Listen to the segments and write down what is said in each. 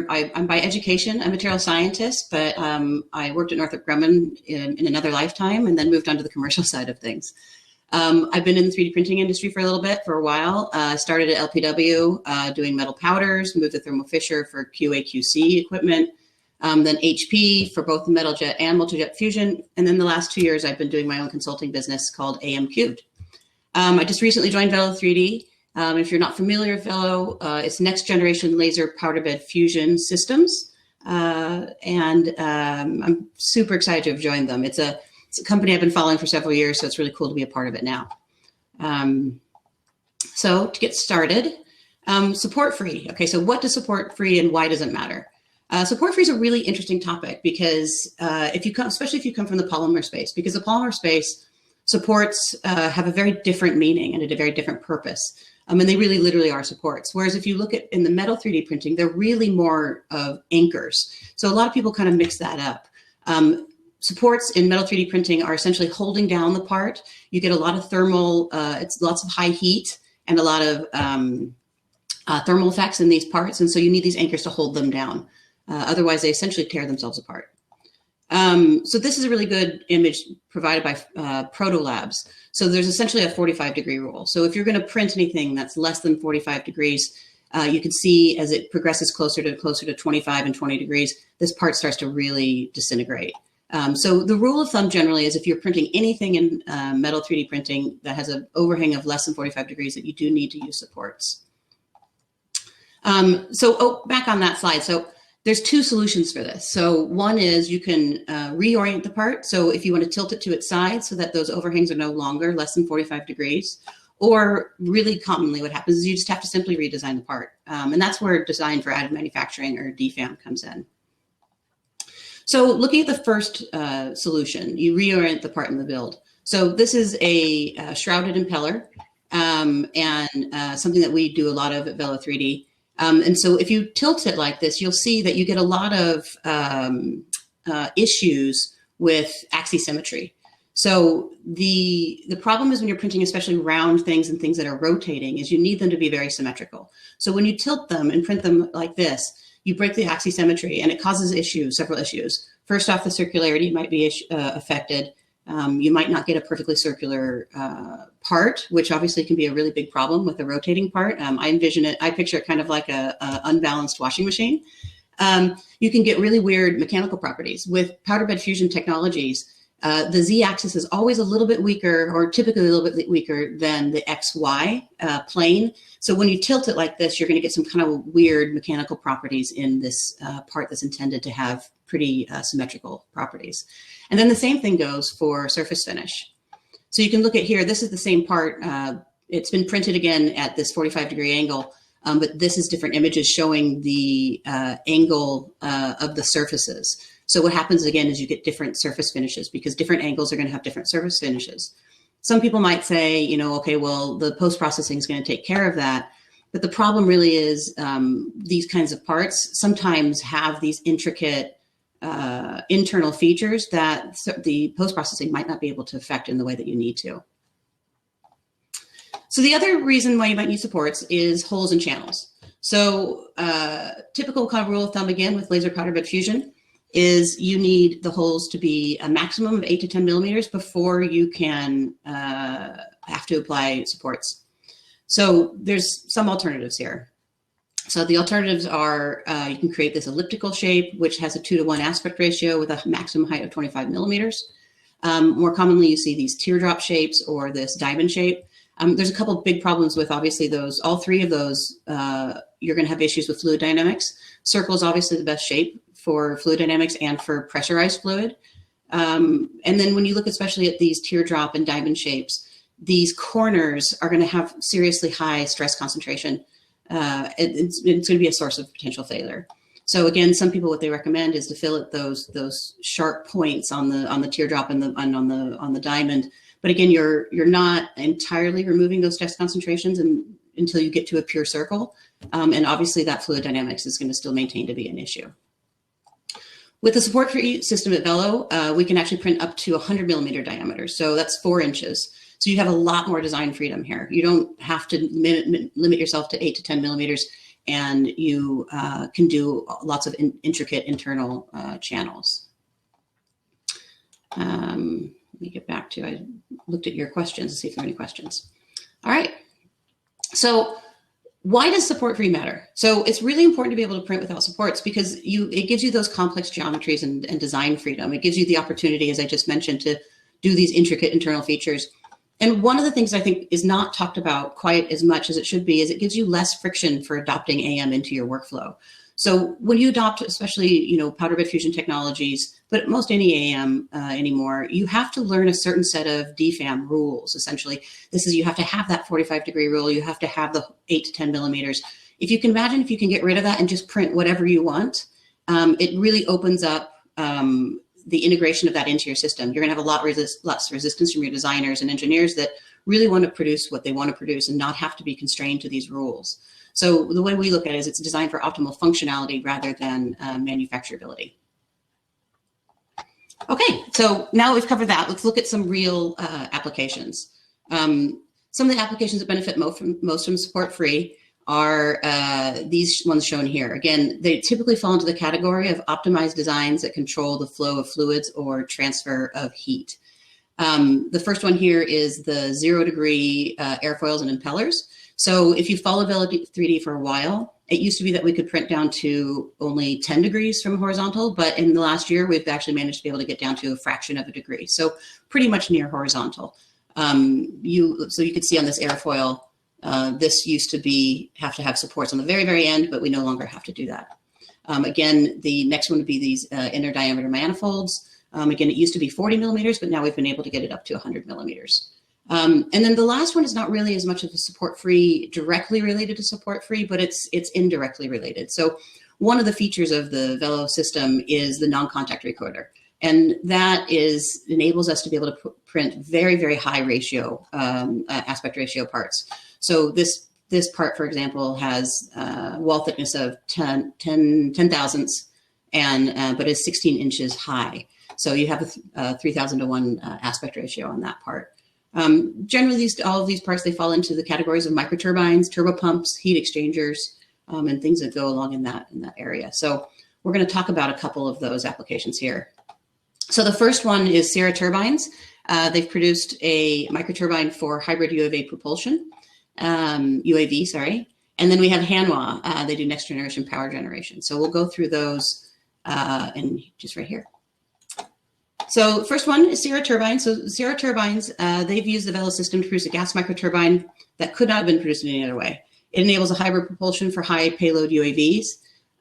I'm by education a material scientist, but I worked at Northrop Grumman in another lifetime and then moved on to the commercial side of things. I've been in the 3D printing industry for a little bit, for a while. Started at LPW doing metal powders, moved to Thermo Fisher for QA/QC equipment, then HP for both the metal jet and multi-jet fusion. And then the last 2 years, I've been doing my own consulting business called AM Cubed. I just recently joined Velo3D. If you're not familiar with Velo, it's next generation laser powder bed fusion systems. I'm super excited to have joined them. It's a company I've been following for several years, so it's really cool to be a part of it now. So to get started, SupportFree. Okay, so what does SupportFree and why does it matter? SupportFree is a really interesting topic because especially if you come from the polymer space, because the polymer space supports have a very different meaning and a very different purpose. And they really literally are supports. Whereas if you look at in the metal 3D printing, they're really more of anchors. So a lot of people kind of mix that up. Supports in metal 3D printing are essentially holding down the part. You get a lot of thermal, it's lots of high heat and a lot of thermal effects in these parts. And so you need these anchors to hold them down. Otherwise, they essentially tear themselves apart. So this is a really good image provided by Proto Labs. So there's essentially a 45-degree rule. So if you're going to print anything that's less than 45 degrees, you can see as it progresses closer to 25 and 20 degrees, this part starts to really disintegrate. So the rule of thumb generally is if you're printing anything in metal 3D printing that has an overhang of less than 45 degrees, that you do need to use supports. Back on that slide. So there's two solutions for this. So one is you can reorient the part. So if you want to tilt it to its side so that those overhangs are no longer less than 45 degrees, or really commonly what happens is you just have to simply redesign the part. And that's where design for additive manufacturing or DFAM comes in. So looking at the first solution, you reorient the part in the build. So this is a shrouded impeller and something that we do a lot of at Velo3D. And so if you tilt it like this, you'll see that you get a lot of issues with axis symmetry. So the problem is when you're printing especially round things and things that are rotating is you need them to be very symmetrical. So when you tilt them and print them like this, you break the axis symmetry and it causes issues, several issues. First off, the circularity might be affected. You might not get a perfectly circular part, which obviously can be a really big problem with a rotating part. I picture it kind of like a unbalanced washing machine. You can get really weird mechanical properties. With powder bed fusion technologies, the Z-axis is always a little bit weaker, or typically a little bit weaker than the XY plane. So when you tilt it like this, you're going to get some kind of weird mechanical properties in this part that's intended to have pretty symmetrical properties. And then the same thing goes for surface finish. So you can look at here, this is the same part. It's been printed again at this 45-degree angle, but this is different images showing the angle of the surfaces. So what happens again is you get different surface finishes because different angles are going to have different surface finishes. Some people might say, you know, okay, well, the post-processing is going to take care of that. But the problem really is these kinds of parts sometimes have these intricate internal features that the post-processing might not be able to affect in the way that you need to. So the other reason why you might need supports is holes and channels. So typical kind of rule of thumb again with laser powder bed fusion is you need the holes to be a maximum of 8 to 10 millimeters before you can have to apply supports. So there's some alternatives here. So the alternatives are you can create this elliptical shape, which has a 2:1 aspect ratio with a maximum height of 25 millimeters. More commonly, you see these teardrop shapes or this diamond shape. There's a couple of big problems with obviously those, all three of those, you're going to have issues with fluid dynamics. Circle is obviously the best shape for fluid dynamics and for pressurized fluid. And then when you look especially at these teardrop and diamond shapes, these corners are going to have seriously high stress concentration. It's going to be a source of potential failure. So again, some people, what they recommend is to fillet those sharp points on the teardrop and on the diamond. But again, you're not entirely removing those stress concentrations until you get to a pure circle. And obviously that fluid dynamics is going to still maintain to be an issue. With the SupportFree system at Velo, we can actually print up to 100 millimeter diameters. So that's 4 inches. So you have a lot more design freedom here. You don't have to limit yourself to 8 to 10 millimeters. and you can do lots of intricate internal channels. Let me get back to, I looked at your questions to see if there are any questions. All right. So why does support-free matter? So it's really important to be able to print without supports because it gives you those complex geometries and design freedom. It gives you the opportunity, as I just mentioned, to do these intricate internal features. And one of the things I think is not talked about quite as much as it should be is it gives you less friction for adopting AM into your workflow. So when you adopt, especially, powder bed fusion technologies, but most any AM anymore, you have to learn a certain set of DFAM rules. Essentially, this is, you have to have that 45-degree rule. You have to have the 8 to 10 millimeters. If you can imagine, if you can get rid of that and just print whatever you want, it really opens up the integration of that into your system. You're gonna have a lot less resistance from your designers and engineers that really want to produce what they want to produce and not have to be constrained to these rules. So the way we look at it is it's designed for optimal functionality rather than manufacturability. Okay, so now we've covered that. Let's look at some real applications. Some of the applications that benefit most from support-free are these ones shown here. Again, they typically fall into the category of optimized designs that control the flow of fluids or transfer of heat. The first one here is the 0-degree airfoils and impellers. So if you followed Velo 3D for a while, it used to be that we could print down to only 10 degrees from horizontal, but in the last year, we've actually managed to be able to get down to a fraction of a degree. So pretty much near horizontal. So you can see on this airfoil, this used to have to have supports on the very, very end, but we no longer have to do that. Again, the next one would be these inner diameter manifolds. Again, it used to be 40 millimeters, but now we've been able to get it up to 100 millimeters. And then the last one is not really as much of a support-free, directly related to support-free, but it's indirectly related. So one of the features of the Velo system is the non-contact recorder. And that enables us to be able to print very, very high ratio, aspect ratio parts. So this part, for example, has wall thickness of 10 thousandths, but is 16 inches high. So you have a 3,000 to 1 aspect ratio on that part. Generally, all of these parts, they fall into the categories of microturbines, turbopumps, heat exchangers, and things that go along in that area. So we're going to talk about a couple of those applications here. So the first one is Sierra Turbines. They've produced a microturbine for hybrid UAV propulsion, UAV, sorry. And then we have Hanwha. They do next generation power generation. So we'll go through those and just right here. So first one is Sierra Turbines. So Sierra Turbines, they've used the Velo system to produce a gas microturbine that could not have been produced in any other way. It enables a hybrid propulsion for high payload UAVs.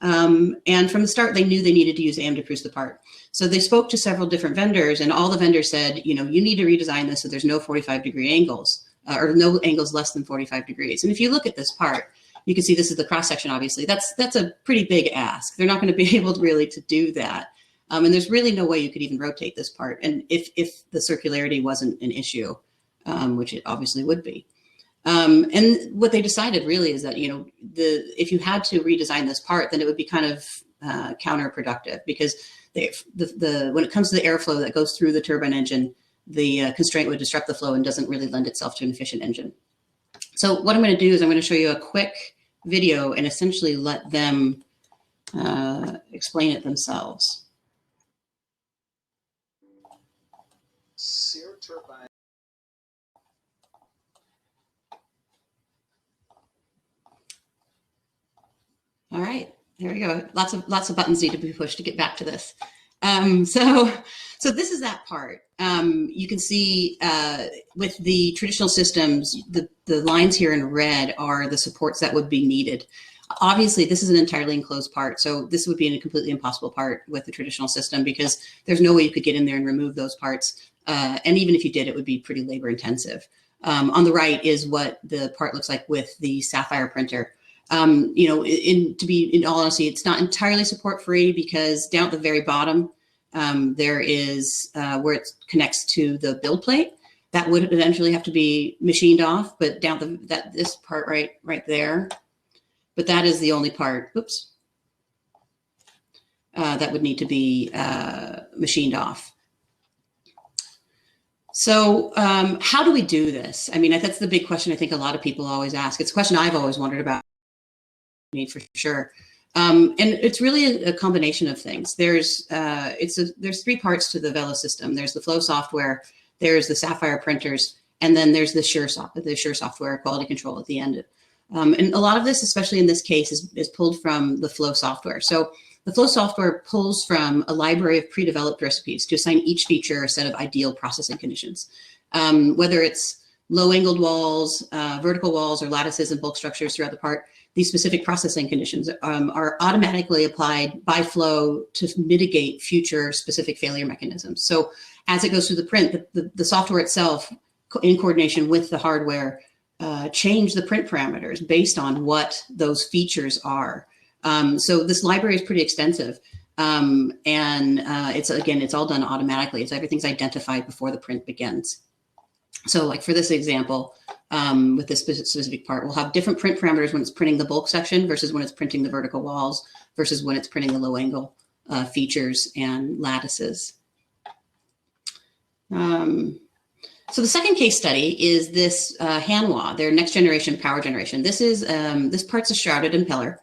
And from the start, they knew they needed to use AM to produce the part. So they spoke to several different vendors, and all the vendors said, you need to redesign this so there's no 45-degree angles, or no angles less than 45 degrees. And if you look at this part, you can see this is the cross section, obviously. That's a pretty big ask. They're not going to be able to do that. And there's really no way you could even rotate this part. And if the circularity wasn't an issue, which it obviously would be. And what they decided really is that, if you had to redesign this part, then it would be kind of counterproductive because when it comes to the airflow that goes through the turbine engine, the constraint would disrupt the flow and doesn't really lend itself to an efficient engine. So what I'm going to do is I'm going to show you a quick video and essentially let them explain it themselves. Sierra Turbine. All right, there we go. Lots of buttons need to be pushed to get back to this. So this is that part. You can see with the traditional systems, the lines here in red are the supports that would be needed. Obviously, this is an entirely enclosed part, so this would be a completely impossible part with the traditional system because there's no way you could get in there and remove those parts. And even if you did, it would be pretty labor intensive. On the right is what the part looks like with the Sapphire printer. To be in all honesty, it's not entirely support free because down at the very bottom, there is where it connects to the build plate. That would eventually have to be machined off, but down this part right there. But that is the only part, oops, that would need to be machined off. So how do we do this? I mean, that's the big question I think a lot of people always ask. It's a question I've always wondered about. need for sure. And it's really a combination of things. There's 3 parts to the Velo system. There's the flow software, there's the Sapphire printers, and then there's the Sure software quality control at the end. And a lot of this, especially in this case, is pulled from the flow software. So the flow software pulls from a library of pre-developed recipes to assign each feature a set of ideal processing conditions. Whether it's low-angled walls, vertical walls, or lattices and bulk structures throughout the part, these specific processing conditions are automatically applied by flow to mitigate future specific failure mechanisms. So as it goes through the print, the software itself, in coordination with the hardware, change the print parameters based on what those features are. So this library is pretty extensive. And it's all done automatically. Everything's identified before the print begins. So like for this example, with this specific part, we'll have different print parameters when it's printing the bulk section versus when it's printing the vertical walls versus when it's printing the low angle features and lattices. So the second case study is this Hanwha, their next generation power generation. This part's a shrouded impeller,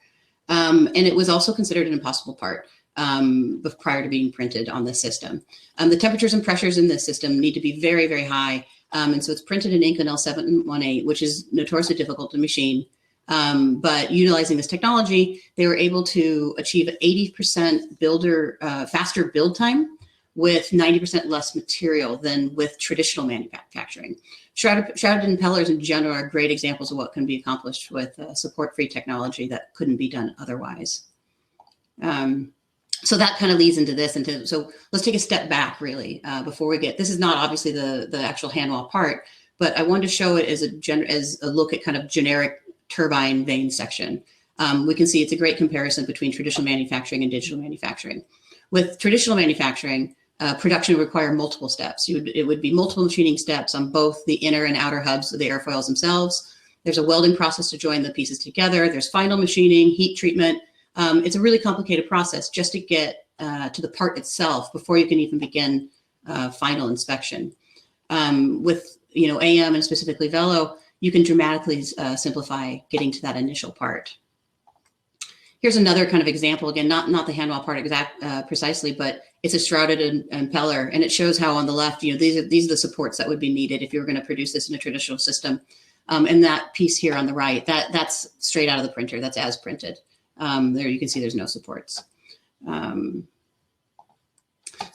and it was also considered an impossible part prior to being printed on this system. The temperatures and pressures in this system need to be very, very high. And so it's printed in Inconel 718, which is notoriously difficult to machine. But utilizing this technology, they were able to achieve 80% faster build time with 90% less material than with traditional manufacturing. Shrouded impellers in general are great examples of what can be accomplished with support-free technology that couldn't be done otherwise. So that kind of leads into this. So let's take a step back really before we get, this is not obviously the actual Hanwha part, but I wanted to show it as a look at kind of generic turbine vane section. We can see it's a great comparison between traditional manufacturing and digital manufacturing. With traditional manufacturing, production would require multiple steps. It would be multiple machining steps on both the inner and outer hubs of the airfoils themselves. There's a welding process to join the pieces together. There's final machining, heat treatment. It's a really complicated process just to get to the part itself before you can even begin final inspection. With AM and specifically Velo, you can dramatically simplify getting to that initial part. Here's another kind of example, again, not the Hanwha part precisely, but it's a shrouded impeller, and it shows how on the left, these are the supports that would be needed if you were going to produce this in a traditional system. And that piece here on the right, that's straight out of the printer, that's as printed. There you can see there's no supports. So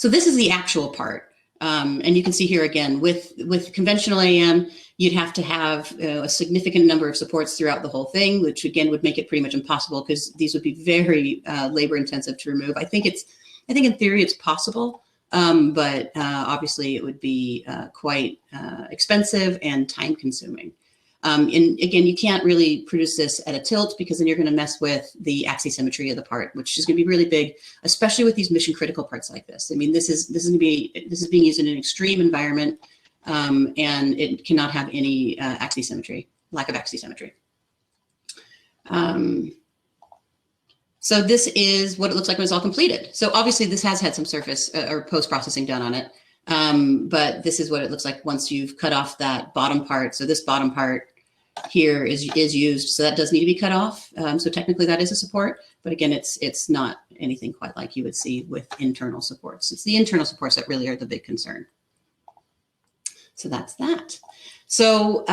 this is the actual part. And you can see here again, with conventional AM, you'd have to have a significant number of supports throughout the whole thing, which again would make it pretty much impossible because these would be very labor intensive to remove. I think in theory it's possible, but obviously it would be quite expensive and time consuming. And again, you can't really produce this at a tilt because then you're going to mess with the axisymmetry of the part, which is going to be really big, especially with these mission critical parts like this. I mean, this is being used in an extreme environment, and it cannot have any axisymmetry, lack of axisymmetry. So this is what it looks like when it's all completed. So obviously this has had some surface or post-processing done on it, but this is what it looks like once you've cut off that bottom part. So this bottom part here is used, so that does need to be cut off. So technically that is a support, but again, it's not anything quite like you would see with internal supports. It's the internal supports that really are the big concern. So that's that. So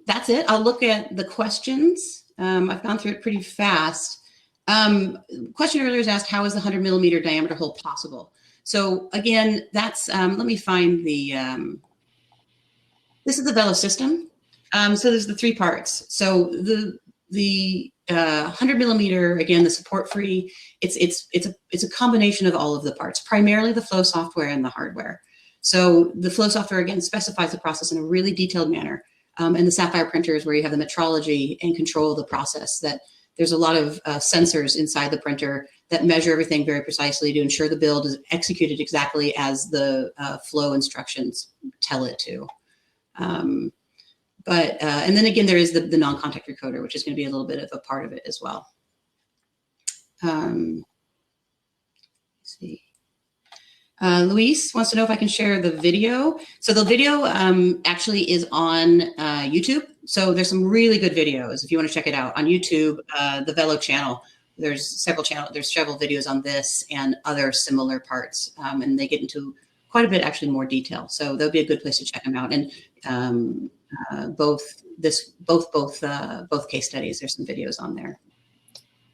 that's it. I'll look at the questions. I've gone through it pretty fast. Question earlier was asked, how is the 100 millimeter diameter hole possible? So again, that's, let me find the, this is the Velo system. So there's the 3 parts. So the 100 millimeter, again, the support-free, it's a combination of all of the parts, primarily the flow software and the hardware. So the flow software, again, specifies the process in a really detailed manner. And the Sapphire printers, where you have the metrology and control of the process, that there's a lot of sensors inside the printer that measure everything very precisely to ensure the build is executed exactly as the flow instructions tell it to. And then again, there is the non-contact recoder, which is going to be a little bit of a part of it as well. Let's see. Luis wants to know if I can share the video. So the video actually is on YouTube. So there's some really good videos if you want to check it out on YouTube, the Velo channel. There's several videos on this and other similar parts, and they get into quite a bit actually more detail. So that'll be a good place to check them out. And both case studies, there's some videos on there.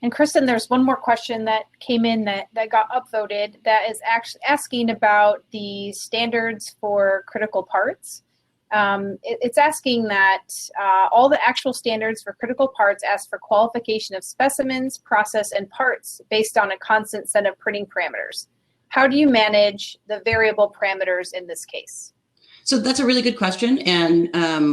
And Kristin, there's one more question that came in that got upvoted that is actually asking about the standards for critical parts. It's asking that all the actual standards for critical parts ask for qualification of specimens, process, and parts based on a constant set of printing parameters. How do you manage the variable parameters in this case? So that's a really good question. And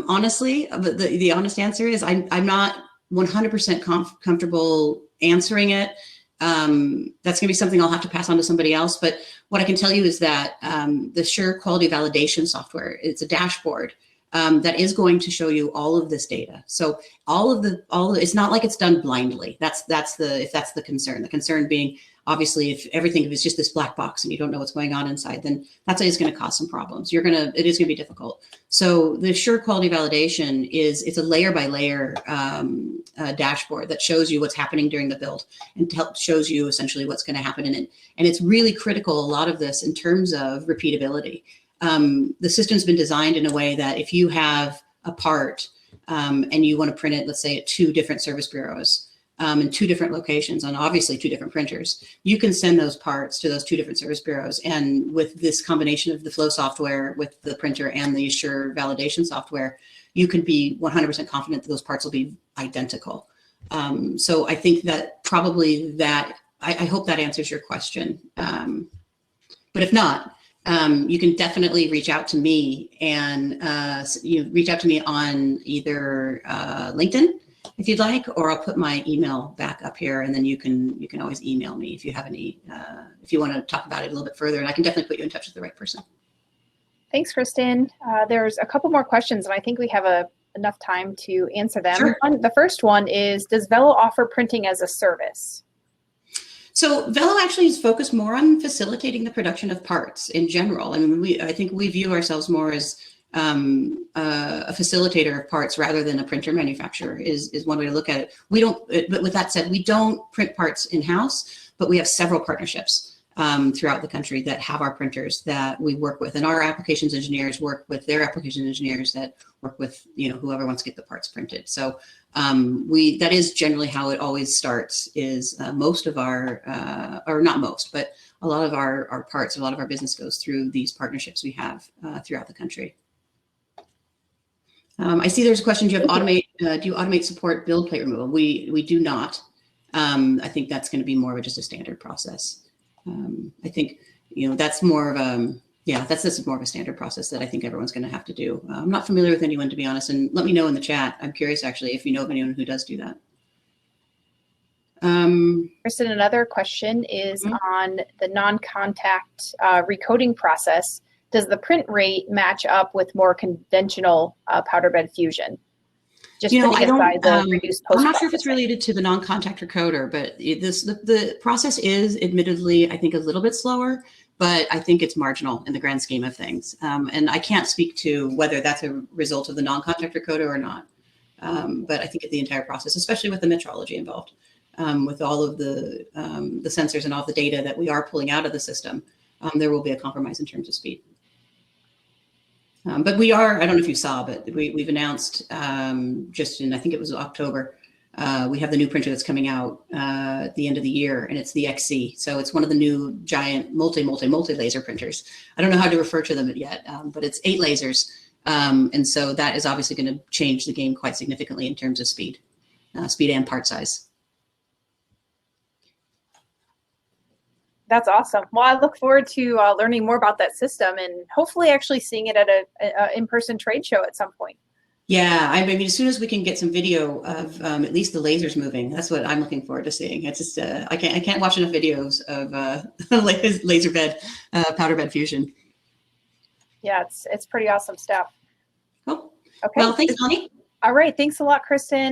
honestly, the honest answer is I'm not 100% comfortable answering it. That's going to be something I'll have to pass on to somebody else. But what I can tell you is that the Sure Quality Validation software, it's a dashboard that is going to show you all of this data. So it's not like it's done blindly. If that's the concern. The concern being, obviously, if everything is just this black box and you don't know what's going on inside, then that's always going to cause some problems. It is going to be difficult. So the Sure Quality Validation it's a layer by layer dashboard that shows you what's happening during the build and shows you essentially what's going to happen in it. And it's really critical, a lot of this, in terms of repeatability. The system's been designed in a way that if you have a part and you want to print it, let's say at 2 different service bureaus, in 2 different locations on obviously 2 different printers, you can send those parts to those 2 different service bureaus. And with this combination of the flow software with the printer and the Sure validation software, you can be 100% confident that those parts will be identical. So I think that probably I hope that answers your question. But if not, you can definitely reach out to me and reach out to me on either LinkedIn, if you'd like, or I'll put my email back up here, and then you can always email me if you have any, if you want to talk about it a little bit further, and I can definitely put you in touch with the right person. Thanks, Kristin. There's a couple more questions, and I think we have enough time to answer them. Sure. The first one is, does Velo offer printing as a service? So Velo actually is focused more on facilitating the production of parts in general. I mean, I think we view ourselves more as a facilitator of parts rather than a printer manufacturer is one way to look at it. But with that said, we don't print parts in-house, but we have several partnerships throughout the country that have our printers that we work with, and our applications engineers work with their application engineers that work with whoever wants to get the parts printed. So that is generally how it always starts. Is most of our or not most, but a lot of our parts, a lot of our business goes through these partnerships we have throughout the country. I see there's a question, do you automate support build plate removal? We do not. I think that's going to be more of just a standard process. I think, that's more of this is more of a standard process that I think everyone's going to have to do. I'm not familiar with anyone, to be honest, and let me know in the chat. I'm curious, actually, if you know of anyone who does do that. Kristin, another question is on the non-contact recoding process. Does the print rate match up with more conventional powder bed fusion? Just putting aside the reduced post-processing. I'm not sure if it's related to the non-contact recoder, but the process is admittedly, I think, a little bit slower, but I think it's marginal in the grand scheme of things. And I can't speak to whether that's a result of the non-contact recoder or not. But I think the entire process, especially with the metrology involved, with all of the sensors and all the data that we are pulling out of the system, there will be a compromise in terms of speed. But we are, I don't know if you saw, but we've announced just in, I think it was October, we have the new printer that's coming out at the end of the year, and it's the XC. So it's one of the new giant multi laser printers. I don't know how to refer to them yet, but it's 8 lasers. And so that is obviously going to change the game quite significantly in terms of speed and part size. That's awesome. Well, I look forward to learning more about that system and hopefully actually seeing it at a in-person trade show at some point. Yeah, I mean, as soon as we can get some video of at least the lasers moving, that's what I'm looking forward to seeing. It's just I can't watch enough videos of laser bed, powder bed fusion. Yeah, it's pretty awesome stuff. Cool. Okay. Well, thanks, Connie. All right. Thanks a lot, Kristin.